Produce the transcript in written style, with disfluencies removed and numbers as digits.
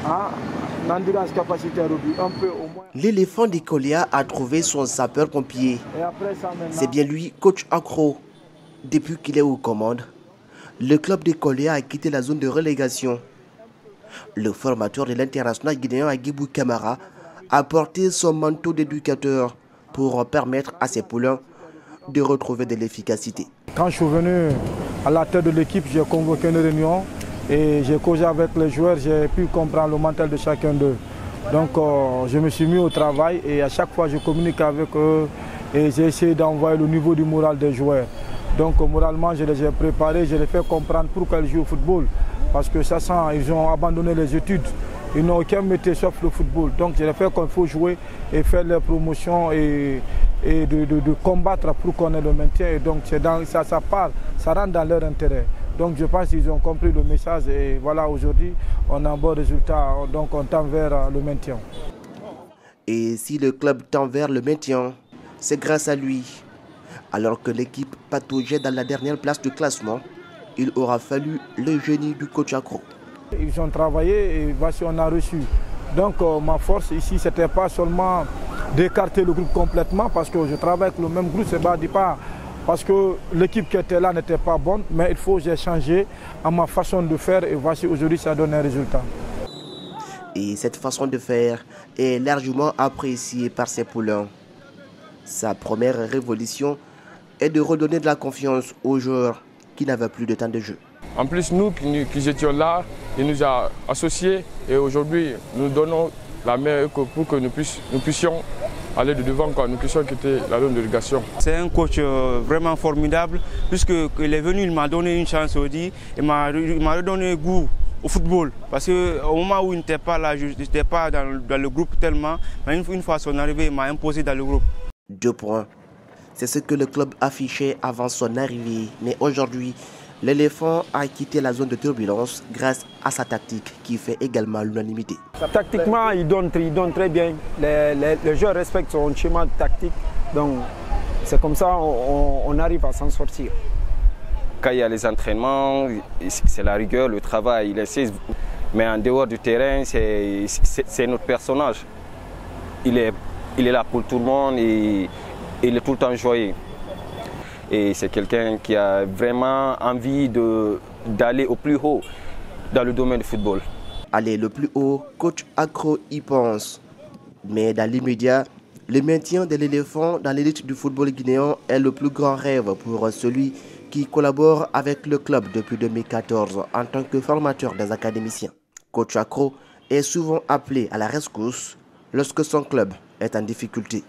en endurance capacitaire un peu au moins. L'éléphant des Kolia a trouvé son sapeur-pompier. C'est bien lui, coach Accro. Depuis qu'il est aux commandes, le club des Kolia a quitté la zone de relégation. Le formateur de l'international guinéen Agibou Kamara a porté son manteau d'éducateur pour permettre à ses poulains de retrouver de l'efficacité. Quand je suis venu à la tête de l'équipe, j'ai convoqué une réunion et j'ai causé avec les joueurs, j'ai pu comprendre le mental de chacun d'eux. Donc je me suis mis au travail et à chaque fois je communique avec eux et j'ai essayé d'envoyer le niveau du moral des joueurs. Donc moralement je les ai préparés, je les ai fait comprendre pourquoi ils jouent au football. Parce que ça sent, ils ont abandonné les études. Ils n'ont aucun métier sauf le football. Donc je les ai fait qu'il faut jouer et faire les promotions et de combattre pour qu'on ait le maintien. Et donc ça rentre dans leur intérêt. Donc je pense qu'ils ont compris le message et voilà, aujourd'hui on a un bon résultat, donc on tend vers le maintien. Et si le club tend vers le maintien, c'est grâce à lui. Alors que l'équipe pataugeait dans la dernière place du classement, il aura fallu le génie du coach Accro. Ils ont travaillé et voici on a reçu. Donc ma force ici, ce n'était pas seulement d'écarter le groupe complètement parce que je travaille avec le même groupe, c'est pas parce que l'équipe qui était là n'était pas bonne, mais il faut que j'ai changé à ma façon de faire et voici aujourd'hui ça donne un résultat. Et cette façon de faire est largement appréciée par ses poulains. Sa première révolution est de redonner de la confiance aux joueurs qui n'avaient plus de temps de jeu. En plus, nous qui étions là, il nous a associés et aujourd'hui, nous donnons la main pour que nous puissions aller de devant, nous puissions quitter la zone de relégation. C'est un coach vraiment formidable, puisqu'il est venu, il m'a donné une chance aussi, il m'a redonné goût au football. Parce qu'au moment où il n'était pas là, je n'étais pas dans le groupe tellement, mais une fois son arrivée, il m'a imposé dans le groupe. 2 points. C'est ce que le club affichait avant son arrivée. Mais aujourd'hui, l'éléphant a quitté la zone de turbulence grâce à sa tactique qui fait également l'unanimité. Tactiquement, il donne très bien. Les joueurs respectent son schéma tactique. Donc, c'est comme ça on arrive à s'en sortir. Quand il y a les entraînements, c'est la rigueur, le travail. Mais en dehors du terrain, c'est notre personnage. Il est là pour tout le monde et il est tout le temps joyeux. Et c'est quelqu'un qui a vraiment envie d'aller au plus haut dans le domaine du football. Aller le plus haut, coach Accro y pense. Mais dans l'immédiat, le maintien de l'éléphant dans l'élite du football guinéen est le plus grand rêve pour celui qui collabore avec le club depuis 2014 en tant que formateur des académiciens. Coach Accro est souvent appelé à la rescousse lorsque son club est en difficulté.